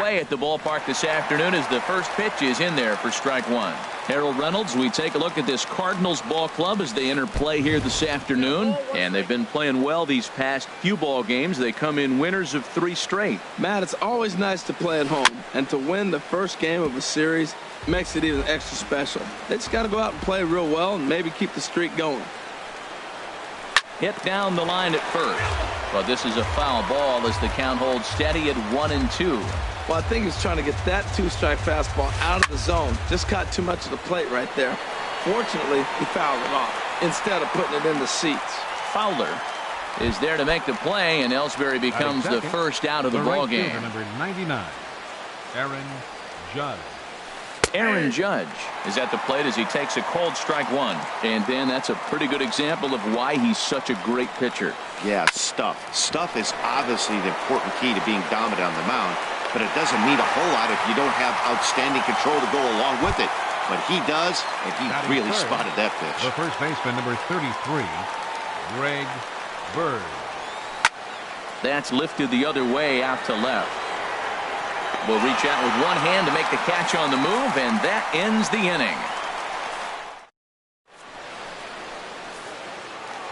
Way at the ballpark this afternoon as the first pitch is in there for strike one. Harold Reynolds, we take a look at this Cardinals ball club as they enter play here this afternoon, and they've been playing well these past few ball games. They come in winners of 3 straight. Matt, it's always nice to play at home, and to win the first game of a series makes it even extra special. They just got to go out and play real well and maybe keep the streak going. Hit down the line at first, but this is a foul ball as the count holds steady at 1-2. Well, I think he's trying to get that 2-strike fastball out of the zone. Just caught too much of the plate right there. Fortunately, he fouled it off instead of putting it in the seats. Fowler is there to make the play, and Ellsbury becomes the first out of the ball game. Number 99, Aaron Judge. Aaron Judge is at the plate as he takes a cold strike one. And Ben, that's a pretty good example of why he's such a great pitcher. Yeah, stuff. Stuff is obviously the important key to being dominant on the mound, but it doesn't mean a whole lot if you don't have outstanding control to go along with it. But he does, and he really spotted that pitch. The first baseman, number 33, Greg Bird. That's lifted the other way out to left. Will reach out with one hand to make the catch on the move, and that ends the inning.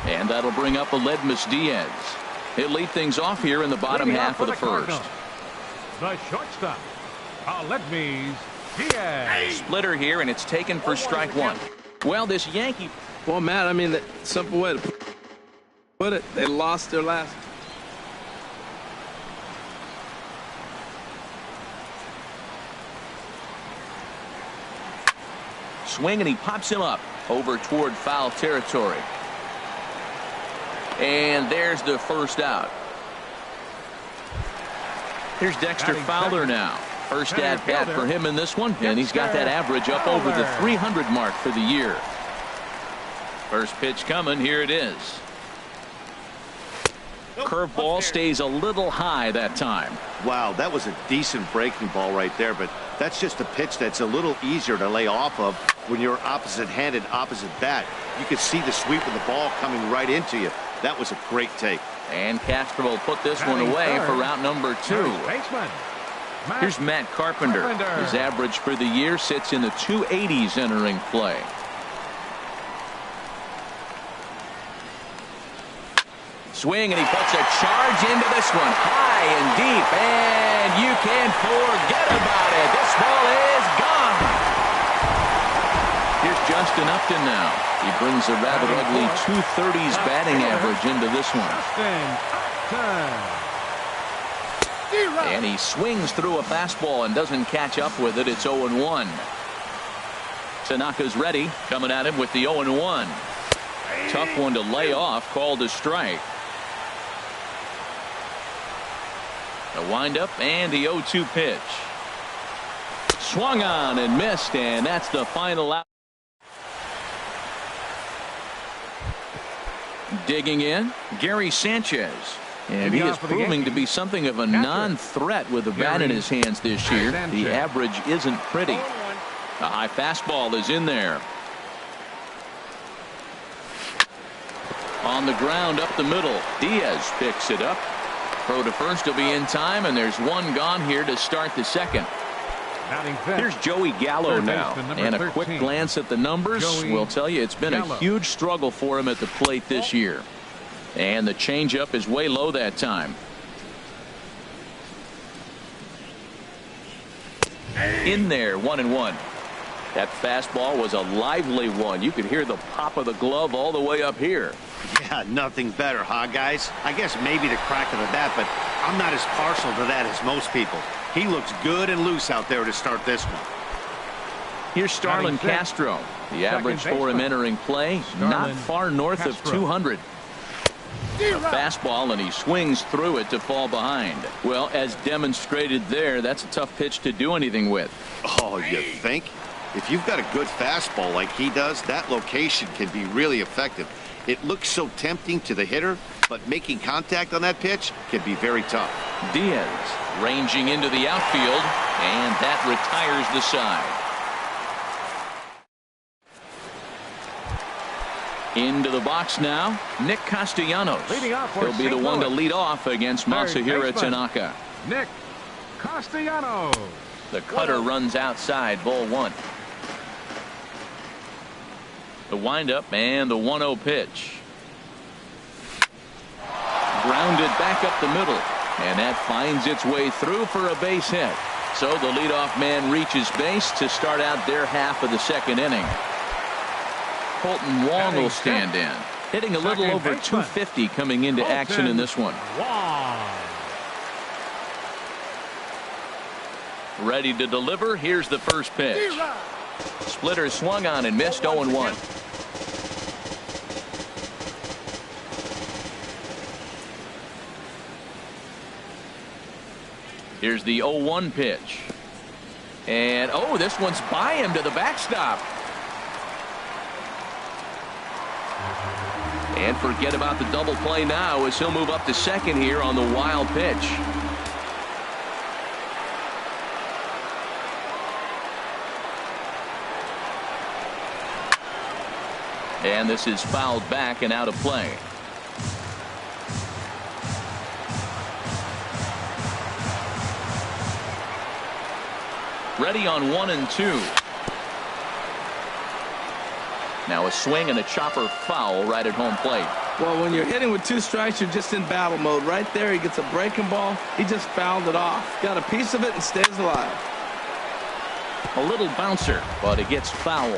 And that'll bring up Aledmus Diaz. He'll lead things off here in the bottom half of the first. The shortstop, Aledmus Diaz. Splitter here, and it's taken for strike one. Well, this Yankee. Well, Matt, I mean, the simple way to put it, they lost their last. Swing, and he pops him up over toward foul territory. And there's the first out. Here's Dexter Fowler now. First at bat for him in this one, and he's got that average up over the 300 mark for the year. First pitch coming. Here it is. Curveball stays a little high that time. Wow, that was a decent breaking ball right there, but that's just a pitch that's a little easier to lay off of when you're opposite-handed, opposite bat. You could see the sweep of the ball coming right into you. That was a great take. And Castro will put this one away for route number 2. Here's Matt Carpenter. His average for the year sits in the 280s entering play. Swing, and he puts a charge into this one, high and deep, and you can forget about it. This ball is gone. Here's Justin Upton now. He brings a rather ugly 230s batting average into this one. And he swings through a fastball and doesn't catch up with it. It's 0-1. Tanaka's ready, coming at him with the 0-1. Tough one to lay off, called a strike. The windup and the 0-2 pitch. Swung on and missed, and that's the final out. Digging in, Gary Sanchez. And he is proving to be something of a non-threat with the bat in his hands this year. The average isn't pretty. A high fastball is in there. On the ground up the middle. Diaz picks it up. Throw to first will be in time, and there's one gone here to start the second. Here's Joey Gallo now, and a quick glance at the numbers will tell you it's been a huge struggle for him at the plate this year. And the changeup is way low that time. In there, 1-1. That fastball was a lively one. You could hear the pop of the glove all the way up here. Yeah, nothing better, huh, guys? I guess maybe the crack of the bat, but I'm not as partial to that as most people. He looks good and loose out there to start this one. Here's Starlin Castro. The average for him entering play, not far north of 200. A fastball, and he swings through it to fall behind. Well, as demonstrated there, that's a tough pitch to do anything with. Oh, you think? If you've got a good fastball like he does, that location can be really effective. It looks so tempting to the hitter, but making contact on that pitch can be very tough. Diaz ranging into the outfield, and that retires the side. Into the box now, Nick Castellanos. He'll be the one to lead off against Masahiro Tanaka. Nick Castellanos. The cutter runs outside, ball one. The windup and the 1-0 pitch. Grounded back up the middle, and that finds its way through for a base hit. So the leadoff man reaches base to start out their half of the second inning. Colton Wong will stand in, hitting a little over 250 coming into action in this one. Ready to deliver. Here's the first pitch. Splitter swung on and missed. 0-1. Here's the 0-1 pitch. And oh, this one's by him to the backstop. And forget about the double play now as he'll move up to second here on the wild pitch. And this is fouled back and out of play. Ready on 1 and 2. Now a swing and a chopper foul right at home plate. Well, when you're hitting with 2 strikes, you're just in battle mode. Right there, he gets a breaking ball. He just fouled it off. Got a piece of it and stays alive. A little bouncer, but it gets foul.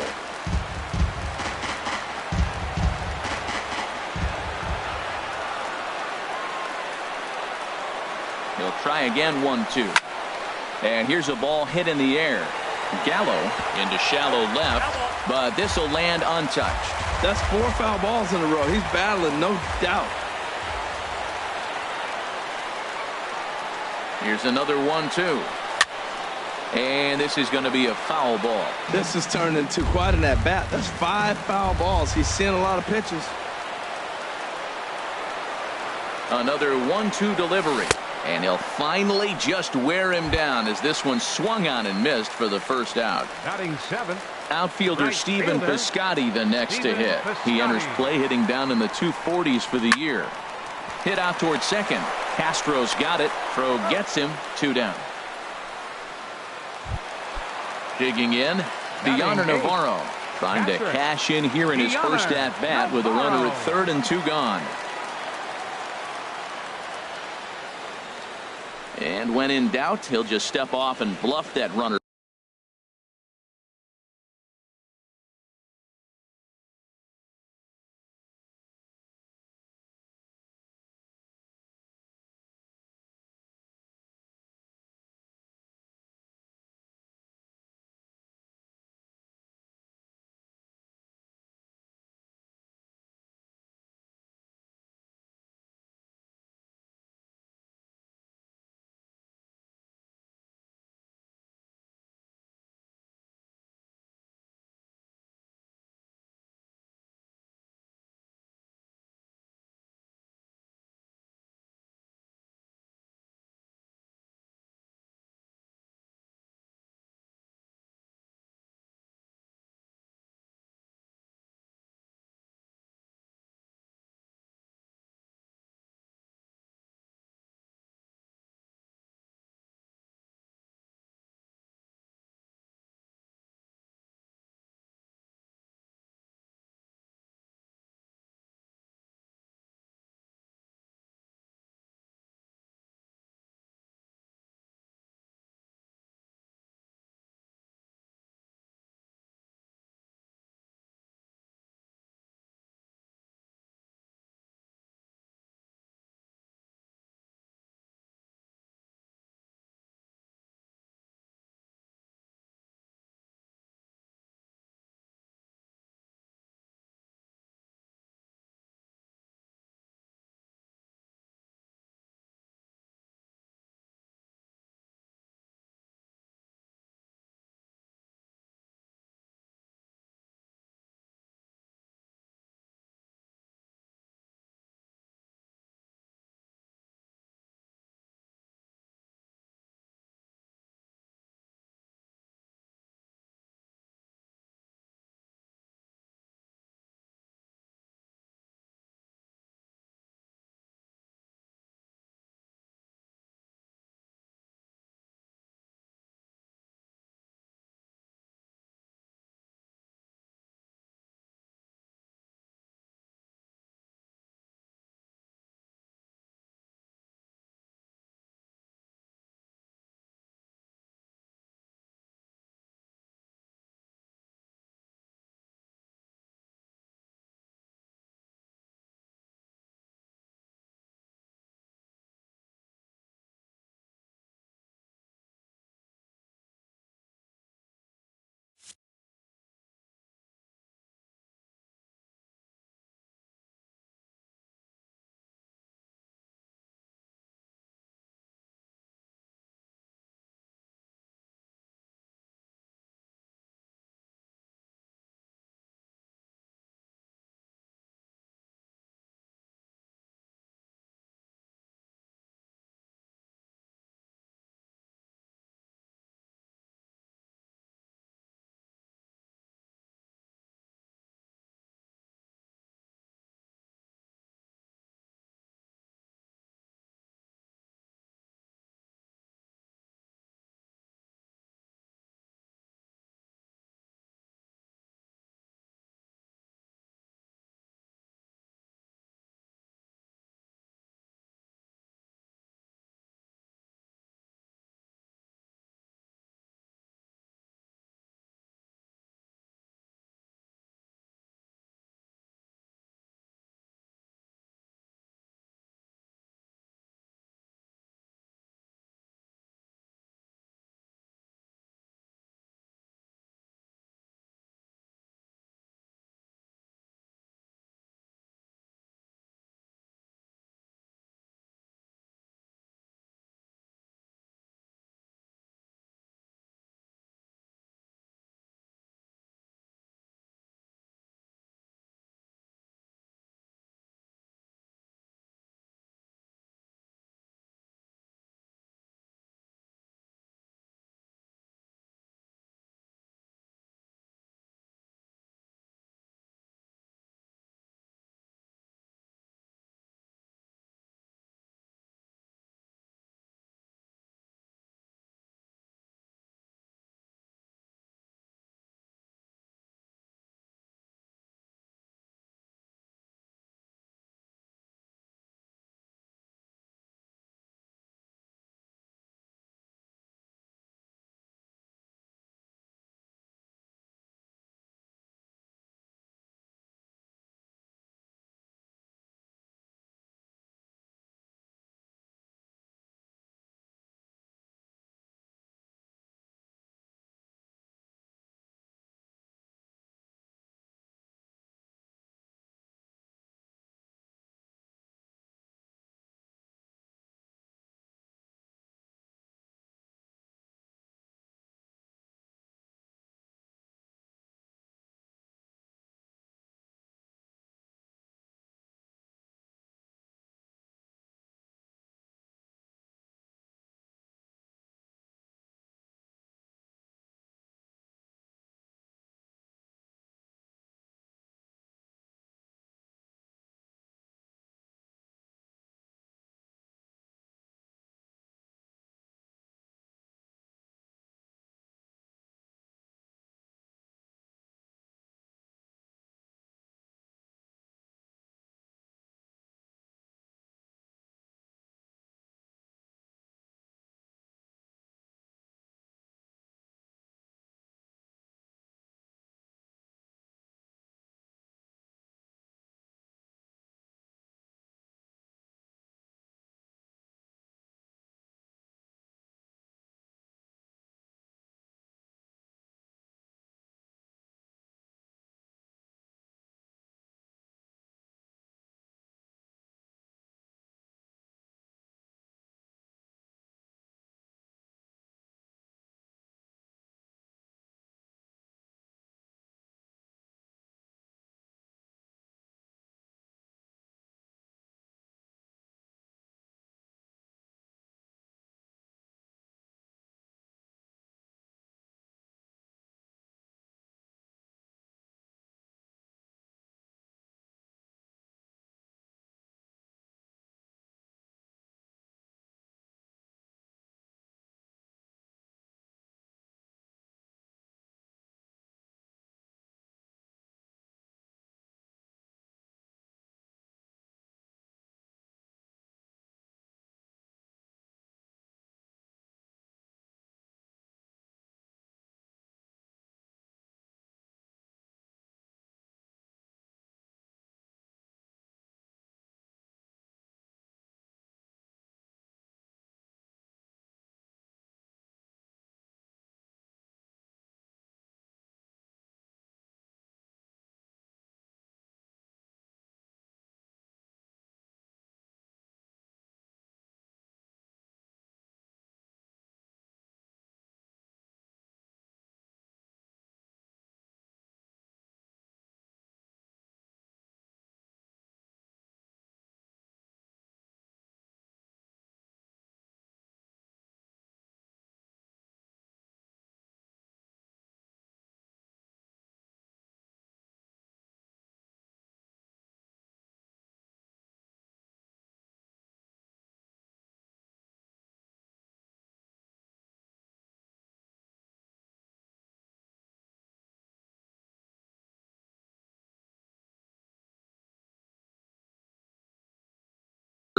He'll try again. 1-2. And here's a ball hit in the air. Gallo into shallow left, but this will land untouched. That's 4 foul balls in a row. He's battling, no doubt. Here's another 1-2. And this is going to be a foul ball. This has turned into quite an at-bat. That's 5 foul balls. He's seeing a lot of pitches. Another 1-2 delivery. And he'll finally just wear him down as this one swung on and missed for the first out. Batting 7th. Outfielder Stephen Piscotty the next to hit. He enters play hitting down in the 240s for the year. Hit out towards second. Castro's got it. Throw gets him. 2 down. Digging in, Deoner Navarro trying to cash in here in his first at bat with a runner at third and 2 gone. And when in doubt, he'll just step off and bluff that runner.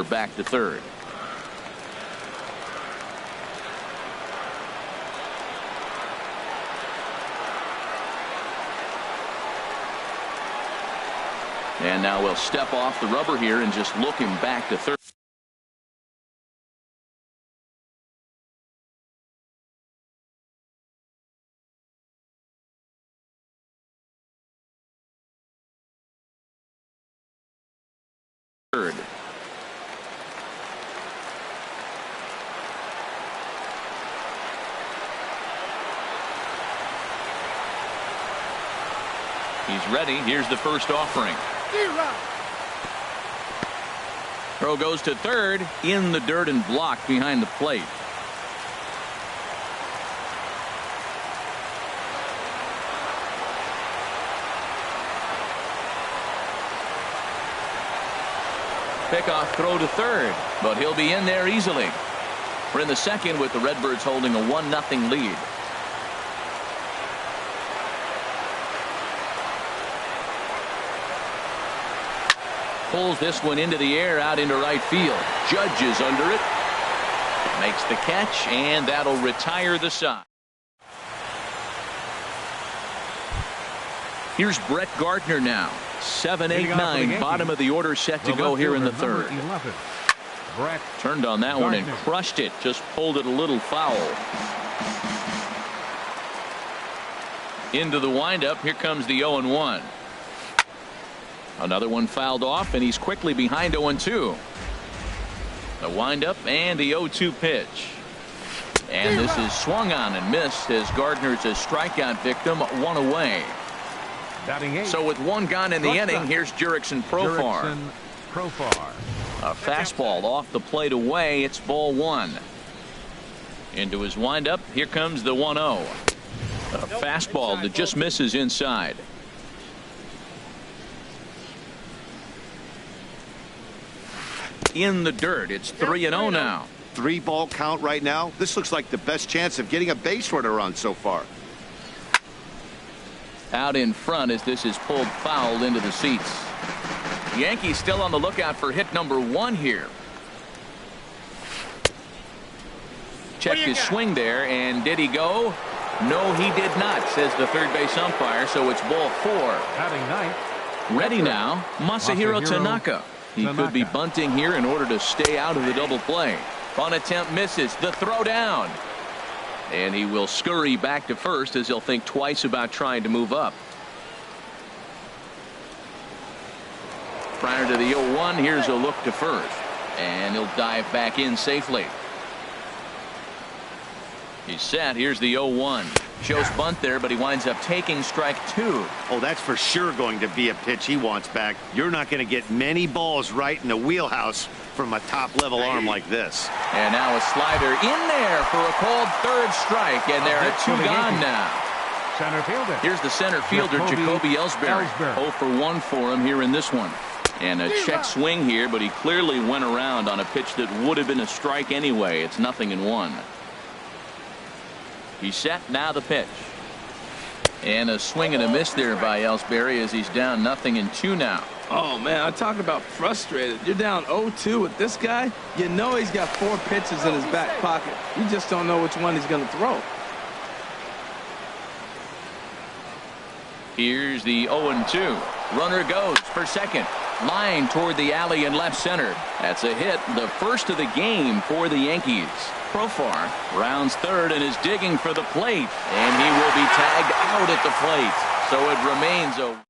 back to third. And now we'll step off the rubber here and just look him back to third. He's ready. Here's the first offering. Throw goes to third, in the dirt and blocked behind the plate. Pickoff throw to third, but he'll be in there easily. We're in the second with the Redbirds holding a 1-0 lead. Pulls this one into the air out into right field. Judge is under it. Makes the catch, and that'll retire the side. Here's Brett Gardner now. 7, 8, 9. Bottom of the order set to go here in the third. Brett turned on that one and crushed it. Just pulled it a little foul. Into the windup. Here comes the 0-1. Another one fouled off, and he's quickly behind 0-2. The windup and the 0-2 pitch. And this is swung on and missed as Gardner's a strikeout victim, one away. So with one gone in the inning, here's Jurickson Profar. A fastball off the plate away. It's ball one. Into his windup. Here comes the 1-0. A fastball that just misses inside. In the dirt. It's 3-0 now. 3-ball count right now. This looks like the best chance of getting a base runner on so far. Out in front as this is pulled foul into the seats. The Yankees still on the lookout for hit number 1 here. Checked his swing there, and did he go? No, he did not, says the third base umpire, so it's ball 4. Batting ninth. Ready now, Masahiro Tanaka. He could be bunting here in order to stay out of the double play. Bunt attempt misses. The throw down. And he will scurry back to first as he'll think twice about trying to move up. Prior to the 0-1, here's a look to first. And he'll dive back in safely. He's set. Here's the 0-1. Shows bunt there, but he winds up taking strike 2. Oh, that's for sure going to be a pitch he wants back. You're not going to get many balls right in the wheelhouse from a top-level arm like this. And now a slider in there for a called third strike, and there are 2 gone now. Center fielder. Here's the center fielder, Jacoby Ellsbury. 0 for 1 for him here in this one. And a check swing here, but he clearly went around on a pitch that would have been a strike anyway. It's 0-1. He's set. Now the pitch. And a swing and a miss there by Ellsbury as he's down 0-2 now. Oh, man, I talk about frustrated. You're down 0-2 with this guy. You know he's got 4 pitches in his back pocket. You just don't know which one he's going to throw. Here's the 0-2. Runner goes for second. Line toward the alley in left center. That's a hit, the first of the game for the Yankees. Profar rounds third and is digging for the plate. And he will be tagged out at the plate. So it remains a...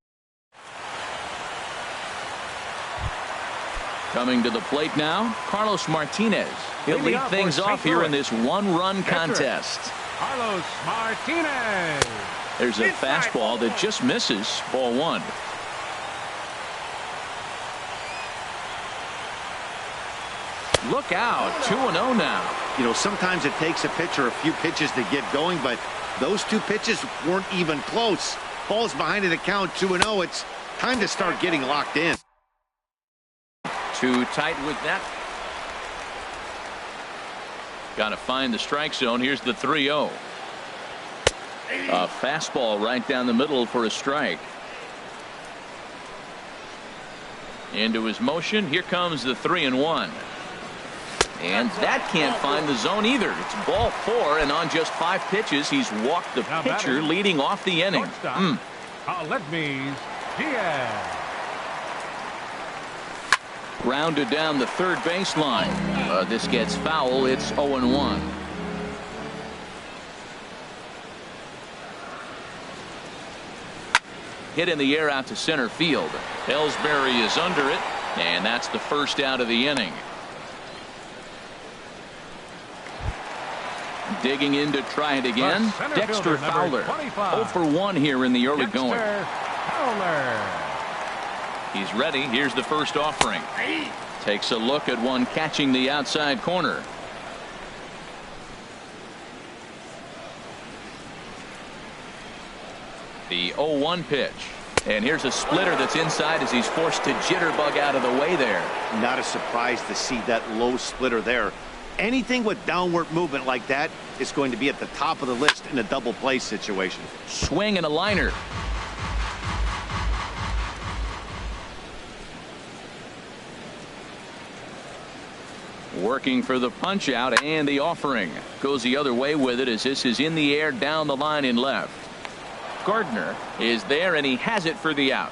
Coming to the plate now, Carlos Martinez. He'll lead things off here in this 1-run contest. Carlos Martinez. There's a fastball that just misses. Ball 1. Look out. 2-0 now. You know, sometimes it takes a pitcher a few pitches to get going, but those 2 pitches weren't even close. Ball's behind in the count, 2-0. It's time to start getting locked in. Too tight with that. Got to find the strike zone. Here's the 3-0. A fastball right down the middle for a strike. Into his motion. Here comes the 3-1. And that can't find the zone either. It's ball 4, and on just 5 pitches, he's walked the pitcher, leading off the inning. Let me Diaz. Rounded down the third baseline. This gets foul. It's 0-1. Hit in the air out to center field. Ellsbury is under it, and that's the first out of the inning. Digging in to try it again. Dexter Fowler. 0 for 1 here in the early going. He's ready. Here's the first offering. Takes a look at one catching the outside corner. The 0-1 pitch. And here's a splitter that's inside as he's forced to jitterbug out of the way there. Not a surprise to see that low splitter there. Anything with downward movement like that is going to be at the top of the list in a double play situation. Swing and a liner. Working for the punch out, and the offering goes the other way with it as this is in the air down the line in left. Gardner is there, and he has it for the out.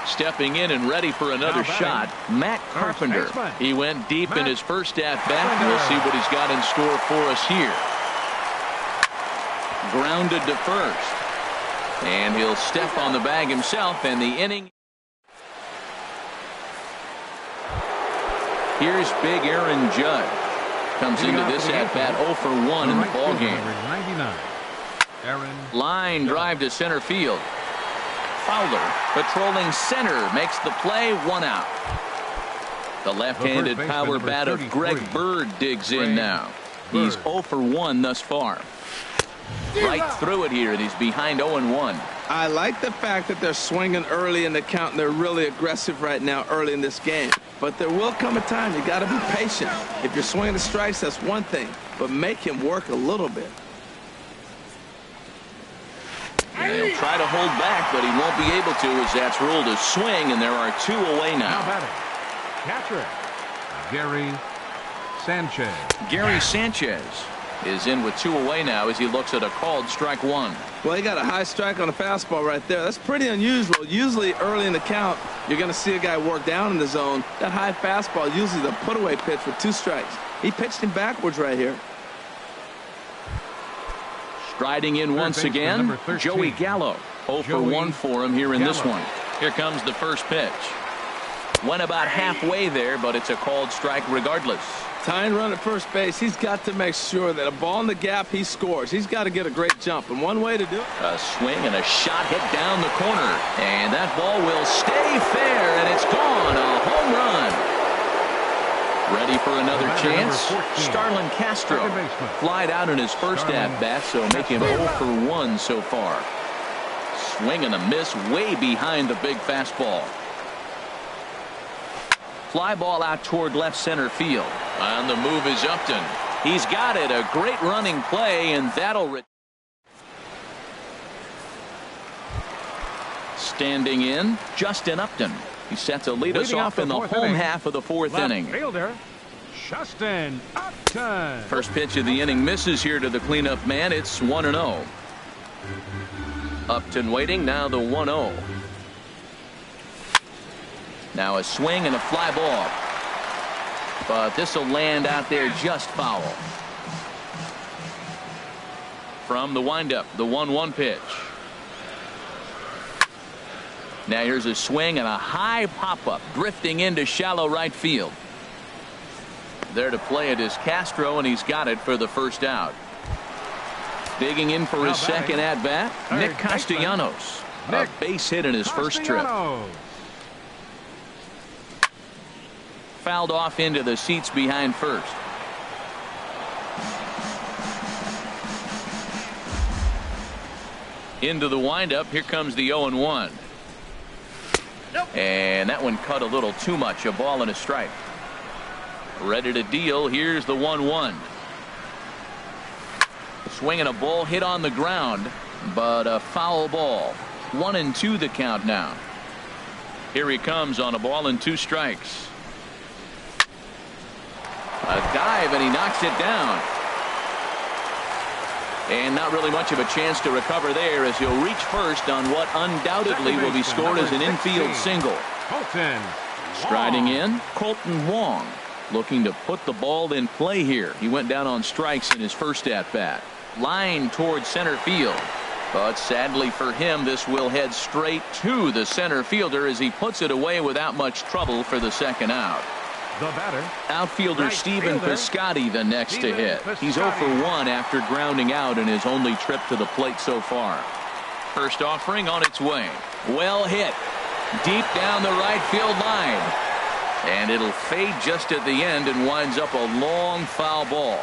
Stepping in and ready for another shot, Matt Carpenter. He went deep in his first at bat. We'll see what he's got in store for us here. Grounded to first, and he'll step on the bag himself, and the inning. Here's big Aaron Judge. Comes into this at bat 0 for 1 in the ball game. Line drive to center field. Fowler patrolling center makes the play, 1 out. The left-handed power bat of Greg Bird digs in now. He's 0 for 1 thus far. Right through it here, and he's behind 0-1. I like the fact that they're swinging early in the count, and they're really aggressive right now early in this game. But there will come a time you got to be patient. If you're swinging the strikes, that's one thing, but make him work a little bit. And he'll try to hold back, but he won't be able to as that's ruled a swing, and there are 2 away now. Catcher, Gary Sanchez. Gary Sanchez is in with 2 away now as he looks at a called strike 1. Well, he got a high strike on a fastball right there. That's pretty unusual. Usually early in the count, you're going to see a guy work down in the zone. That high fastball, usually the put-away pitch for 2 strikes. He pitched him backwards right here. Striding in once again, Joey Gallo. 0 for 1 for him here in this one. Here comes the first pitch. Went about halfway there, but it's a called strike regardless. Tying run at first base, he's got to make sure that a ball in the gap, he scores. He's got to get a great jump, and one way to do it. A swing and a shot hit down the corner, and that ball will stay fair, and it's gone. A home run. Ready for another chance? Starlin Castro flied out in his first at-bat, so make him 0 for 1 so far. Swing and a miss way behind the big fastball. Fly ball out toward left center field. On the move is Upton. He's got it. A great running play, and that'll. Standing in, Justin Upton. He set to lead us off in the home half of the 4th inning. Fielder, Justin Upton. First pitch of the inning misses here to the cleanup man. It's 1-0. Upton waiting. Now the 1-0. Now a swing and a fly ball. But this will land out there just foul. From the windup, the 1-1 pitch. Now here's a swing and a high pop-up drifting into shallow right field. There to play it is Castro, and he's got it for the first out. Digging in for his second at-bat, Nick Castellanos. A base hit in his first trip. Fouled off into the seats behind first. Into the windup. Here comes the 0-1. And that one cut a little too much. A ball and a strike. Ready to deal. Here's the 1-1. Swinging a ball hit on the ground, but a foul ball. 1-2 the count now. Here he comes on a ball and 2 strikes. A dive, and he knocks it down. And not really much of a chance to recover there, as he'll reach first on what undoubtedly will be scored as an infield single. Striding in, Colton Wong, looking to put the ball in play here. He went down on strikes in his first at-bat. Line towards center field. But sadly for him, this will head straight to the center fielder as he puts it away without much trouble for the second out. The batter, outfielder Stephen Piscotty, the next to hit. He's 0 for 1 after grounding out in his only trip to the plate so far. First offering on its way. Well hit. Deep down the right field line. And it'll fade just at the end and winds up a long foul ball.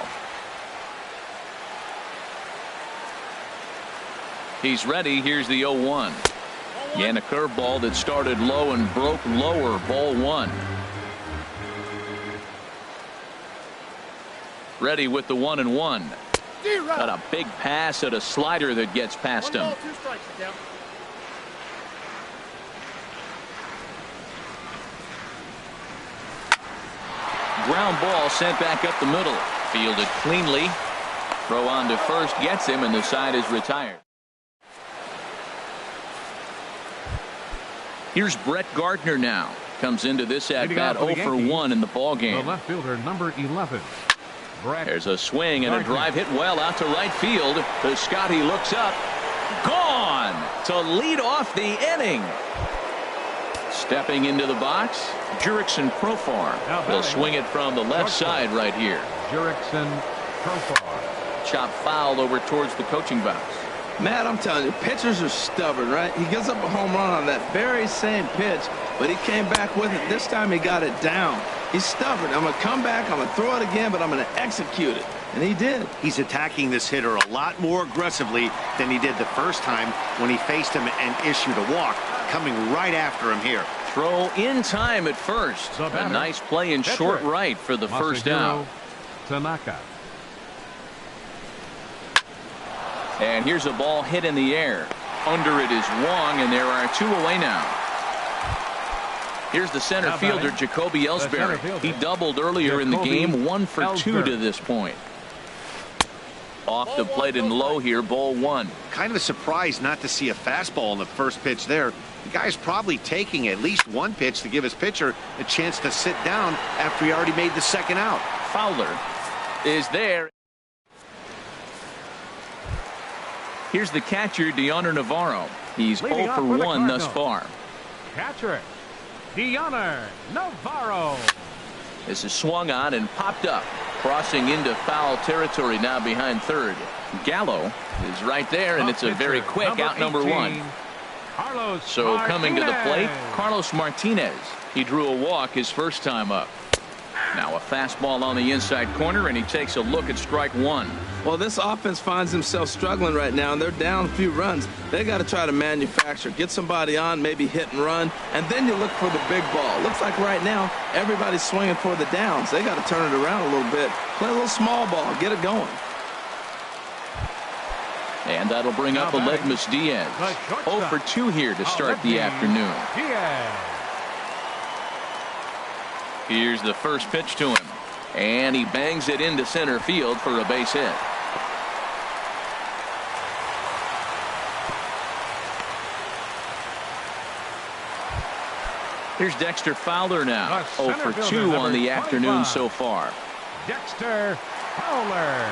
He's ready. Here's the 0-1. And a curveball that started low and broke lower. Ball 1. Ready with the 1-1. Got a big pass at a slider that gets past him. Ground ball sent back up the middle. Fielded cleanly. Throw on to first gets him, and the side is retired. Here's Brett Gardner now. Comes into this at bat 0 for 1 in the ball game. The left fielder, number 11. There's a swing and a drive hit well out to right field. Piscotty looks up. Gone to lead off the inning. Stepping into the box, Jurickson Profar. He'll swing it from the left side right here. Jurickson Profar. Chop foul over towards the coaching box. Matt, I'm telling you, pitchers are stubborn, right? He gives up a home run on that very same pitch, but he came back with it. This time he got it down. He's stubborn. I'm going to come back, I'm going to throw it again, but I'm going to execute it. And he did. He's attacking this hitter a lot more aggressively than he did the first time when he faced him and issued a walk. Coming right after him here. Throw in time at first. A nice play in short right for the first out. Tanaka. And here's a ball hit in the air. Under it is Wong, and there are 2 away now. Here's the center fielder, Jacoby Ellsbury. He doubled earlier in the game, 1 for 2 to this point. Off the plate and low here, ball 1. Kind of a surprise not to see a fastball in the first pitch there. The guy's probably taking at least one pitch to give his pitcher a chance to sit down after he already made the second out. Fowler is there. Here's the catcher, Deoner Navarro. He's 0 for 1 thus far. Catcher, Deoner Navarro. This is swung on and popped up. Crossing into foul territory now behind third. Gallo is right there, and it's a very quick out number 1. So coming to the plate, Carlos Martinez. He drew a walk his first time up. Now a fastball on the inside corner, and he takes a look at strike 1. Well, this offense finds themselves struggling right now, and they're down a few runs. They got to try to manufacture, get somebody on, maybe hit and run, and then you look for the big ball. Looks like right now everybody's swinging for the downs. They got to turn it around a little bit, play a little small ball, get it going. And that'll bring up Aledmus Diaz. 0 for 2 here to start the afternoon. Here's the first pitch to him. And he bangs it into center field for a base hit. Here's Dexter Fowler now. 0 for 2 on the afternoon so far. Dexter Fowler.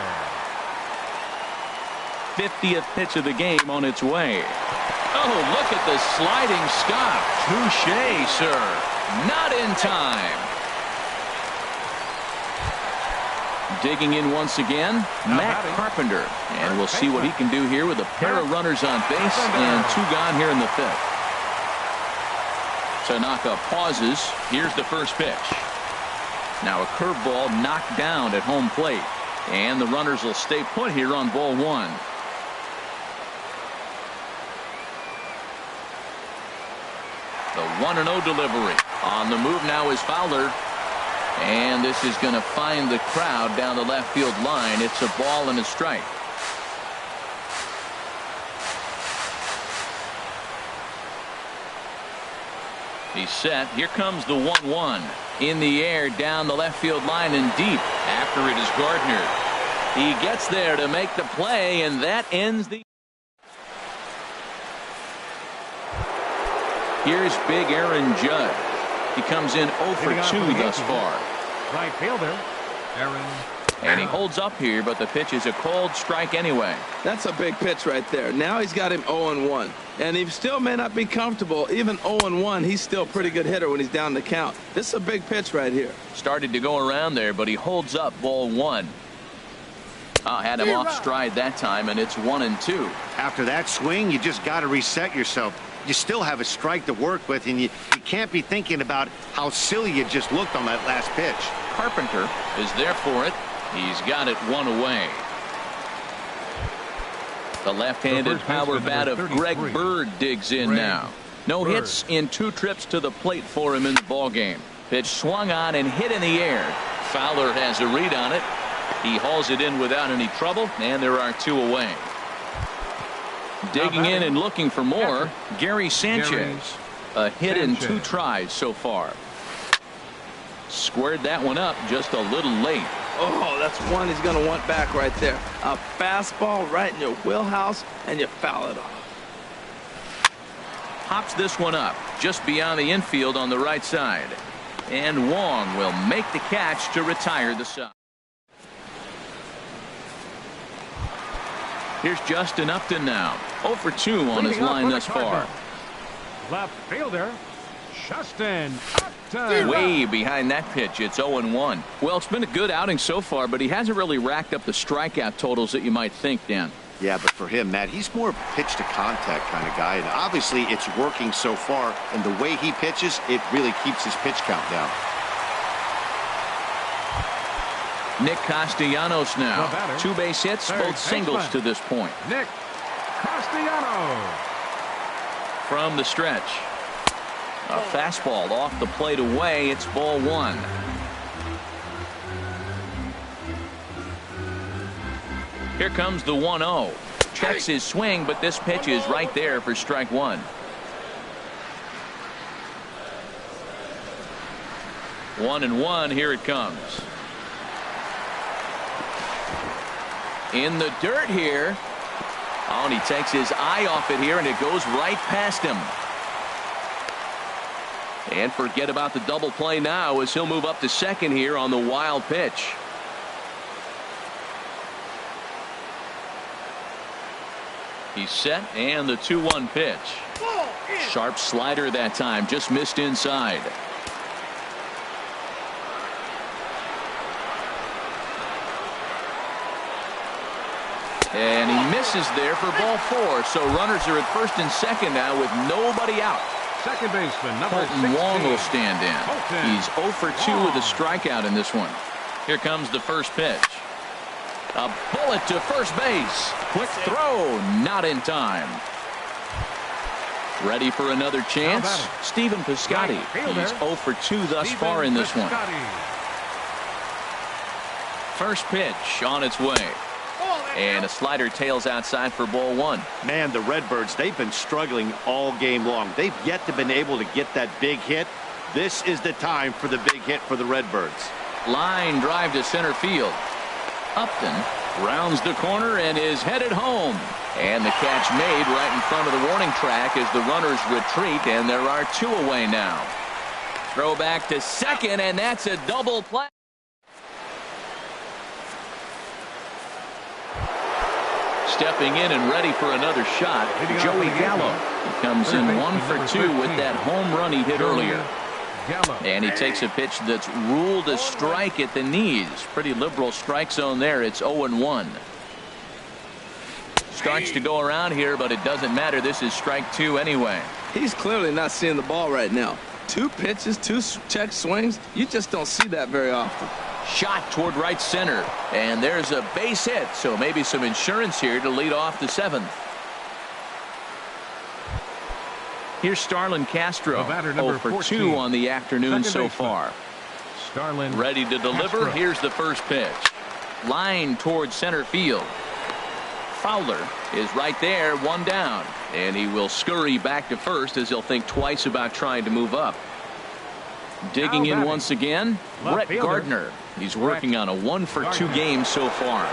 50th pitch of the game on its way. Oh, look at the sliding stop. Touché, sir. Not in time. Digging in once again, Matt Carpenter. And we'll see what he can do here with a pair of runners on base and 2 gone here in the 5th. Tanaka pauses. Here's the first pitch. Now a curveball knocked down at home plate. And the runners will stay put here on ball 1. The 1-0 delivery. On the move now is Fowler. And this is going to find the crowd down the left field line. It's a ball and a strike. He's set. Here comes the 1-1. In the air, down the left field line and deep. After it is Gardner. He gets there to make the play, and that ends the. Here's big Aaron Judge. He comes in 0 for 2 thus far. Right fielder, Aaron. And he holds up here, but the pitch is a cold strike anyway. That's a big pitch right there. Now he's got him 0-1. And he still may not be comfortable. Even 0-1, he's still a pretty good hitter when he's down the count. This is a big pitch right here. Started to go around there, but he holds up ball 1. Had him off stride that time, and it's 1-2. After that swing, you just got to reset yourself. You still have a strike to work with, and you can't be thinking about how silly you just looked on that last pitch. Carpenter is there for it. He's got it 1 away. The left-handed power bat of Greg Bird digs in now. No hits in 2 trips to the plate for him in the ballgame. Pitch swung on and hit in the air. Fowler has a read on it. He hauls it in without any trouble, and there are 2 away. Digging in and looking for more, Gary Sanchez. A hit in 2 tries so far. Squared that one up just a little late. Oh, that's one he's going to want back right there. A fastball right in your wheelhouse, and you foul it off. Pops this one up just beyond the infield on the right side. And Wong will make the catch to retire the side. Here's Justin Upton now. 0 for 2 on his line thus far. Left fielder, Justin Upton. Way behind that pitch. It's 0-1. Well, it's been a good outing so far, but he hasn't really racked up the strikeout totals that you might think, Dan. Yeah, but for him, Matt, he's more pitch to contact kind of guy, and obviously it's working so far, and the way he pitches, it really keeps his pitch count down. Nick Castellanos now. 2 base hits, both singles to this point. Nick Castellanos. From the stretch. A fastball off the plate away. It's ball 1. Here comes the 1-0. Checks his swing, but this pitch is right there for strike 1. 1-1. Here it comes. In the dirt here. Oh, and he takes his eye off it here, and it goes right past him. And forget about the double play now as he'll move up to second here on the wild pitch. He's set, and the 2-1 pitch. Sharp slider that time, just missed inside. And he misses there for ball 4. So runners are at first and second now with nobody out. Second baseman, number Colton 16. Wong will stand in. Colton He's 0 for 2 with a strikeout in this one. Here comes the first pitch. A bullet to first base. Quick throw, not in time. Ready for another chance? Stephen Piscotty. He's 0 for 2 thus far in this one. First pitch on its way. And a slider tails outside for ball 1. Man, the Redbirds, they've been struggling all game long. They've yet to been able to get that big hit. This is the time for the big hit for the Redbirds. Line drive to center field. Upton rounds the corner and is headed home. And the catch made right in front of the warning track as the runners retreat, and there are 2 away now. Throw back to second, and that's a double play. Stepping in and ready for another shot, Joey Gallo. He comes in 1 for 2 with that home run he hit earlier. And he takes a pitch that's ruled a strike at the knees. Pretty liberal strike zone there. It's 0-1. Starts to go around here, but it doesn't matter. This is strike 2 anyway. He's clearly not seeing the ball right now. 2 pitches, 2 check swings. You just don't see that very often. Shot toward right center, and there's a base hit, so maybe some insurance here to lead off the 7th. Here's Starlin Castro, 0 for 2 on the afternoon so far. Starlin ready to deliver. Here's the first pitch. Line toward center field. Fowler is right there, one down, and he will scurry back to first as he'll think twice about trying to move up. Digging in once again, Brett Gardner. He's working on a 1-for-2 game so far.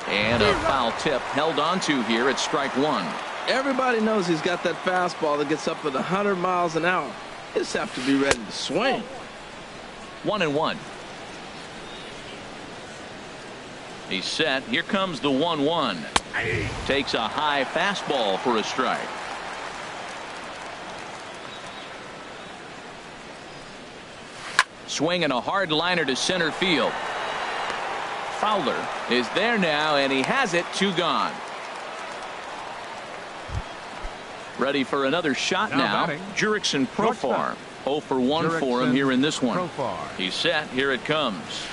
And a foul tip held onto here at strike one. Everybody knows he's got that fastball that gets up at 100 miles an hour. He just have to be ready to swing. 1-1. He's set. Here comes the 1-1. Takes a high fastball for a strike. Swinging a hard liner to center field. Fowler is there now, and he has it. 2 gone. Ready for another shot now. Jurickson Profar. 0 for 1 for him here in this one. He's set. Here it comes.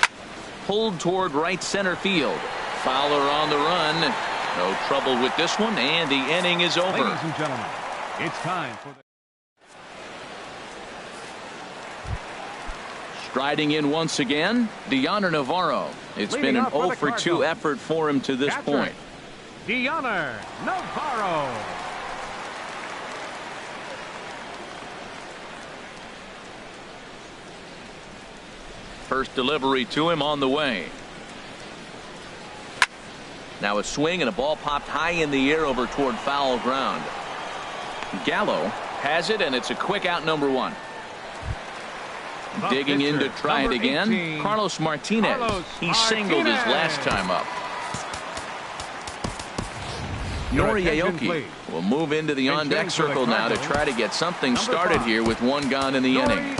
Pulled toward right center field. Fowler on the run. No trouble with this one, and the inning is over. Ladies and gentlemen, it's time for the... Striding in once again, Deoner Navarro. It's been an 0 for 2 effort for him to this point. Deoner Navarro. First delivery to him on the way. Now a swing and a ball popped high in the air over toward foul ground. Gallo has it, and it's a quick out, number 1. Digging in to try it again. 18, Carlos Martinez. He singled his last time up. Nori Aoki will move into the on-deck circle now to try to get something started here with 1 gone in the inning.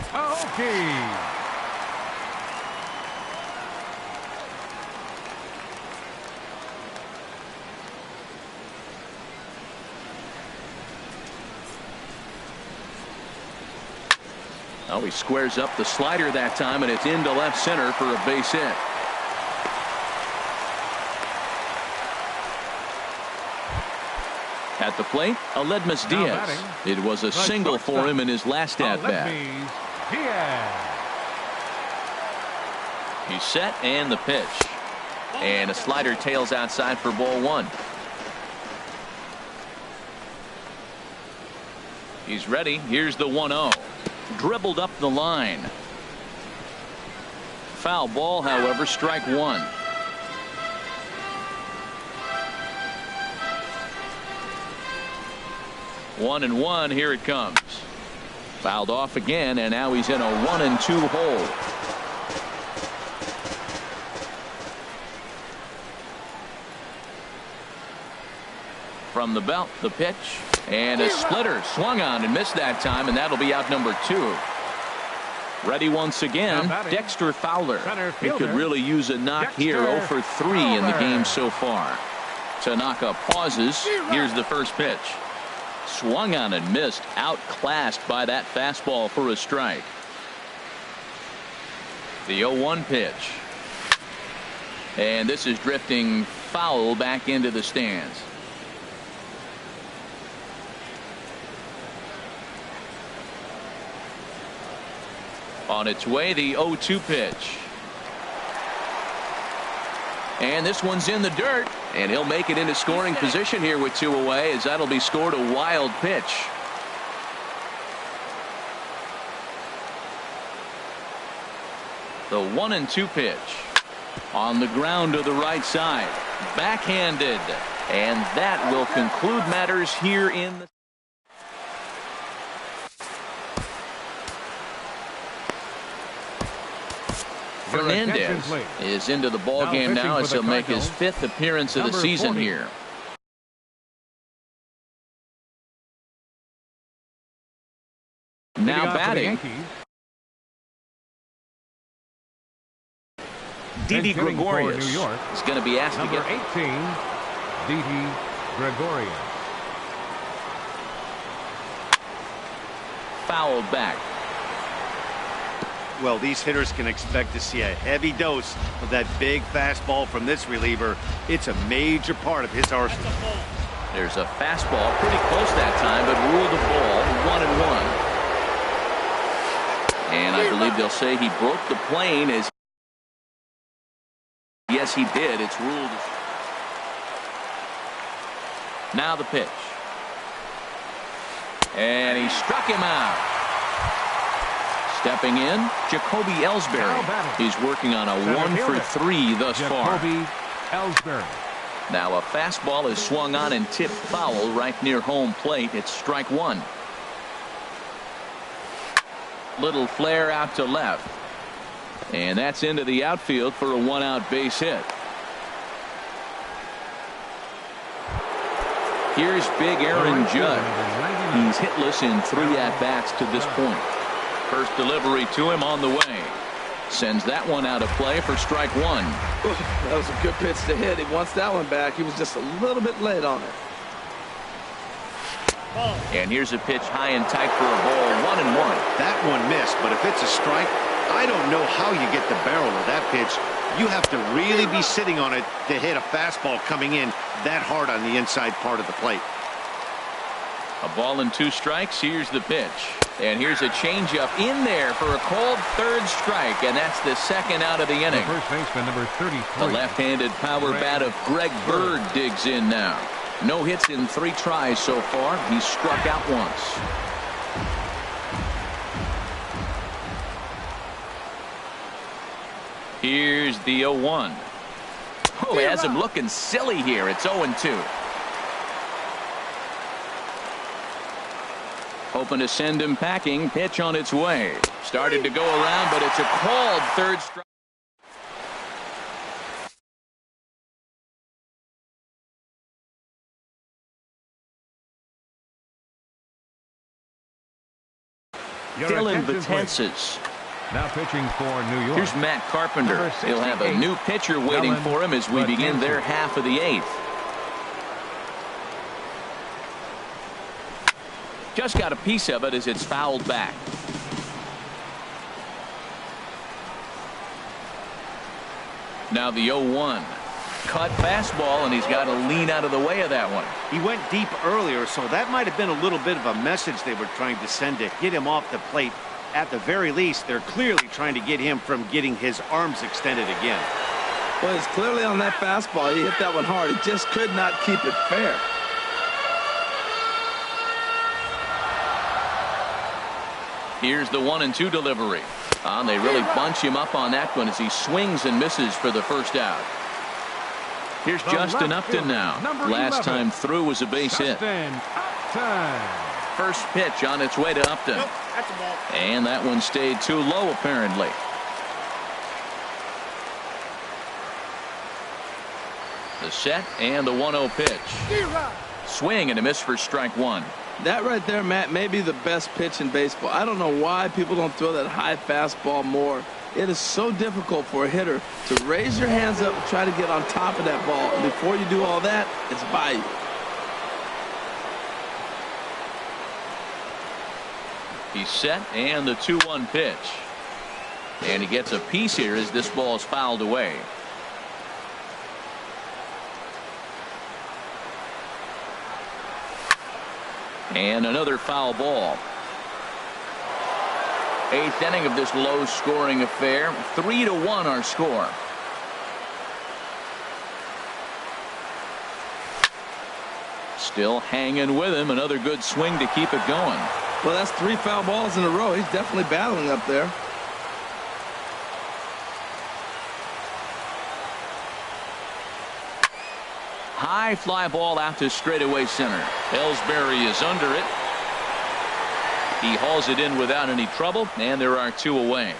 Oh, he squares up the slider that time, and it's into left center for a base hit. At the plate, Aledmus Diaz. It was a single for him in his last at-bat. He's set, and the pitch. And a slider tails outside for ball 1. He's ready. Here's the 1-0. Dribbled up the line. Foul ball, however, strike 1. One and one, here it comes. Fouled off again, and now he's in a 1-2 hole. From the belt, the pitch. And a splitter swung on and missed that time, and that'll be out number 2. Ready once again, Dexter Fowler. He could really use a knock here. 0 for 3 in the game so far. Tanaka pauses. Here's the first pitch. Swung on and missed. Outclassed by that fastball for a strike. The 0-1 pitch. And this is drifting foul back into the stands. On its way, the 0-2 pitch. And this one's in the dirt, and he'll make it into scoring position here with 2 away, as that'll be scored. A wild pitch. The 1-2 pitch. On the ground to the right side. Backhanded. And that will conclude matters here in the... Fernandez is into the ball game now as he'll make his 5th appearance of the season here. Now batting, Didi Gregorius is going to be asked to get 18, Didi Gregorius. Fouled back. Well, these hitters can expect to see a heavy dose of that big fastball from this reliever. It's a major part of his arsenal. There's a fastball pretty close that time, but ruled a ball. 1-1. And I believe they'll say he broke the plane as... Yes, he did. It's ruled. Now the pitch. And he struck him out. Stepping in, Jacoby Ellsbury. He's working on a 1 for 3 thus far. Jacoby Ellsbury. Now a fastball is swung on and tipped foul right near home plate. It's strike one. Little flare out to left. And that's into the outfield for a 1-out base hit. Here's big Aaron Judge. He's hitless in 3 at-bats to this point. First delivery to him on the way. Sends that one out of play for strike one. That was a good pitch to hit. He wants that one back. He was just a little bit late on it. And here's a pitch high and tight for a ball, 1-1. That one missed, but if it's a strike, I don't know how you get the barrel of that pitch. You have to really be sitting on it to hit a fastball coming in that hard on the inside part of the plate. A ball and 2 strikes. Here's the pitch. And here's a changeup in there for a called third strike, and that's the second out of the inning. The first baseman, number 33. The left-handed power bat of Greg Bird digs in now. No hits in 3 tries so far. He's struck out once. Here's the 0-1. Oh, he has him looking silly here. It's 0-2. Hoping to send him packing. Pitch on its way. Started to go around, but it's a called third strike. Dylan Betances. Now pitching for New York. Here's Matt Carpenter. He'll have a new pitcher waiting for him as we begin their half of the 8th. Just got a piece of it as it's fouled back. Now the 0-1. Cut fastball, and he's got to lean out of the way of that one. He went deep earlier, so that might have been a little bit of a message they were trying to send to get him off the plate. At the very least, they're clearly trying to get him from getting his arms extended again. Well, it's clearly on that fastball. He hit that one hard. He just could not keep it fair. Here's the 1-2 delivery. They really bunch him up on that one as he swings and misses for the first out. Here's Justin Upton now. Last time through was a base hit. First pitch on its way to Upton. And that one stayed too low apparently. The set and the 1-0 pitch. Swing and a miss for strike one. That right there, Matt, may be the best pitch in baseball. I don't know why people don't throw that high fastball more. It is so difficult for a hitter to raise your hands up and try to get on top of that ball. And before you do all that, it's by you. He's set and the 2-1 pitch. And he gets a piece here as this ball is fouled away. And another foul ball. 8th inning of this low-scoring affair. 3-1 our score. Still hanging with him. Another good swing to keep it going. Well, that's 3 foul balls in a row. He's definitely battling up there. High fly ball out to straightaway center. Ellsbury is under it. He hauls it in without any trouble, and there are 2 away.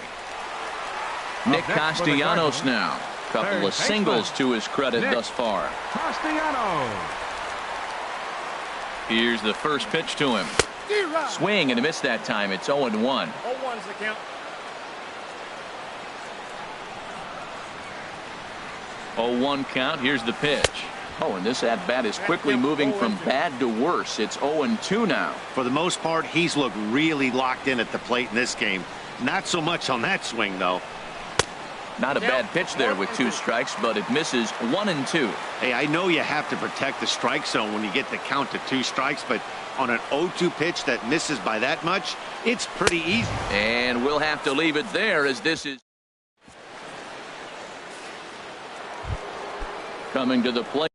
Nick Castellanos now. Couple of singles to his credit thus far. Castellanos. Here's the first pitch to him. Swing and a miss that time. It's 0-1. 0-1's the count. 0-1 count. Here's the pitch. Oh, and this at-bat is quickly moving from bad to worse. It's 0-2 now. For the most part, he's looked really locked in at the plate in this game. Not so much on that swing, though. Not a bad pitch there with 2 strikes, but it misses 1-2. Hey, I know you have to protect the strike zone when you get the count to 2 strikes, but on an 0-2 pitch that misses by that much, it's pretty easy. And we'll have to leave it there as this is coming to the plate.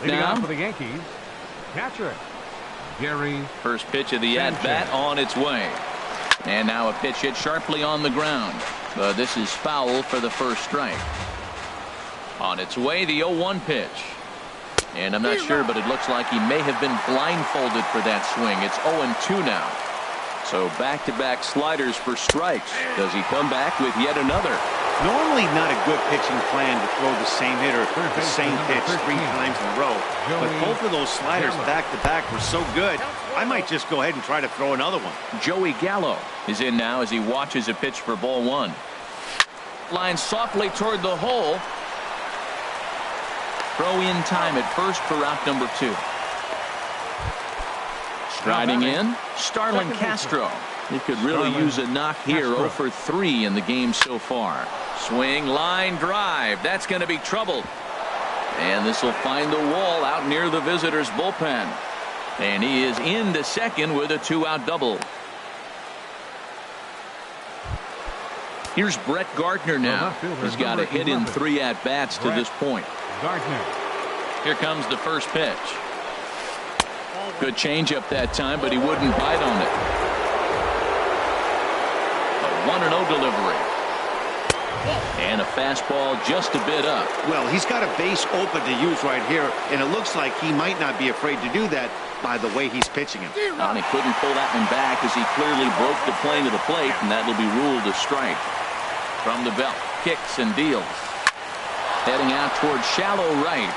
Now for the Yankees, catcher Gary. First pitch of the at-bat on its way. And now a pitch hit sharply on the ground. But this is foul for the first strike. On its way, the 0-1 pitch. And I'm not sure, but it looks like he may have been blindfolded for that swing. It's 0-2 now. So back-to-back sliders for strikes. Does he come back with yet another? Normally not a good pitching plan to throw the same hitter, the same pitch 3 times in a row. But both of those sliders back-to-back were so good, I might just go ahead and try to throw another one. Joey Gallo is in now as he watches a pitch for ball 1. Line softly toward the hole. Throw in time at first for route number 2. Striding in, Starlin Castro. He could really use a knock here. 0 for 3 in the game so far. Swing, line drive. That's going to be trouble. And this will find the wall out near the visitor's bullpen. And he is into second with a 2-out double. Here's Brett Gardner now. He's got a hit in 3 at-bats to this point. Here comes the first pitch. Good changeup that time, but he wouldn't bite on it. A 1-0 delivery. And a fastball just a bit up. Well, he's got a base open to use right here, and it looks like he might not be afraid to do that by the way he's pitching him. And he couldn't pull that one back as he clearly broke the plane of the plate, and that will be ruled a strike. From the belt, kicks and deals. Heading out towards shallow right.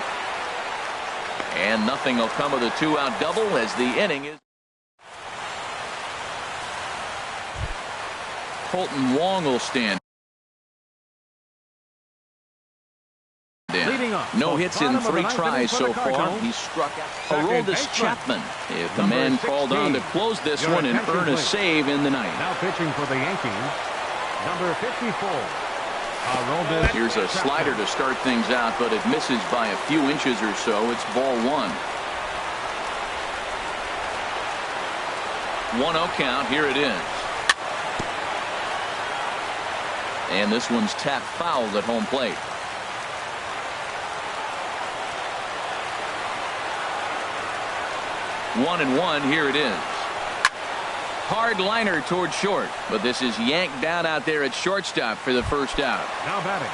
And nothing will come of the 2-out double as the inning is. Colton Wong will stand. No hits in 3 tries so far. He struck out Aroldis Chapman. If the man called on to close this one and earn a save in the ninth. Now pitching for the Yankees, number 54. Here's a slider to start things out, but it misses by a few inches or so. It's ball 1. 1-0 count. Here it is. And this one's tapped foul at home plate. 1-1. Here it is. Hard liner toward short, but this is yanked down out there at shortstop for the first out. Now batting.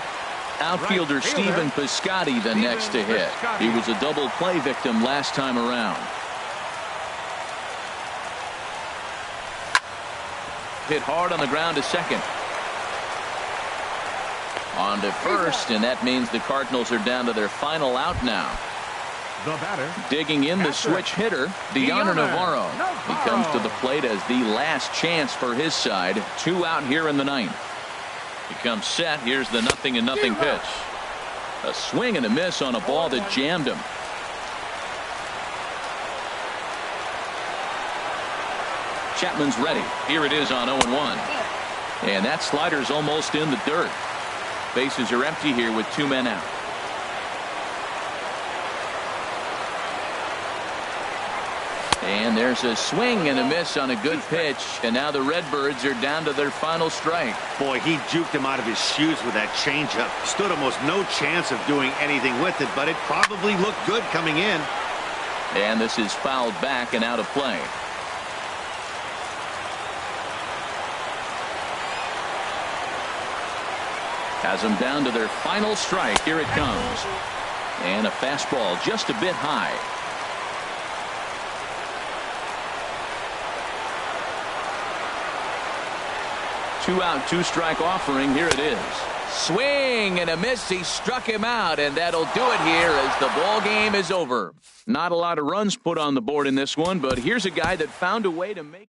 Outfielder Right Stephen Piscotty the next to hit. He was a double play victim last time around. Hit hard on the ground to second. On to first, and that means the Cardinals are down to their final out now. The batter. Digging in the switch hitter, Deoner Navarro. He comes to the plate as the last chance for his side. 2 out here in the ninth. He comes set. Here's the 0-0 pitch. A swing and a miss on a ball that jammed him. Chapman's ready. Here it is on 0-1. And that slider's almost in the dirt. Bases are empty here with 2 men out. And there's a swing and a miss on a good pitch. And now the Redbirds are down to their final strike. Boy, he juked him out of his shoes with that changeup. Stood almost no chance of doing anything with it, but it probably looked good coming in. And this is fouled back and out of play. Has them down to their final strike. Here it comes. And a fastball just a bit high. Two-out, 2-strike offering. Here it is. Swing and a miss. He struck him out, and that'll do it here as the ball game is over. Not a lot of runs put on the board in this one, but here's a guy that found a way to make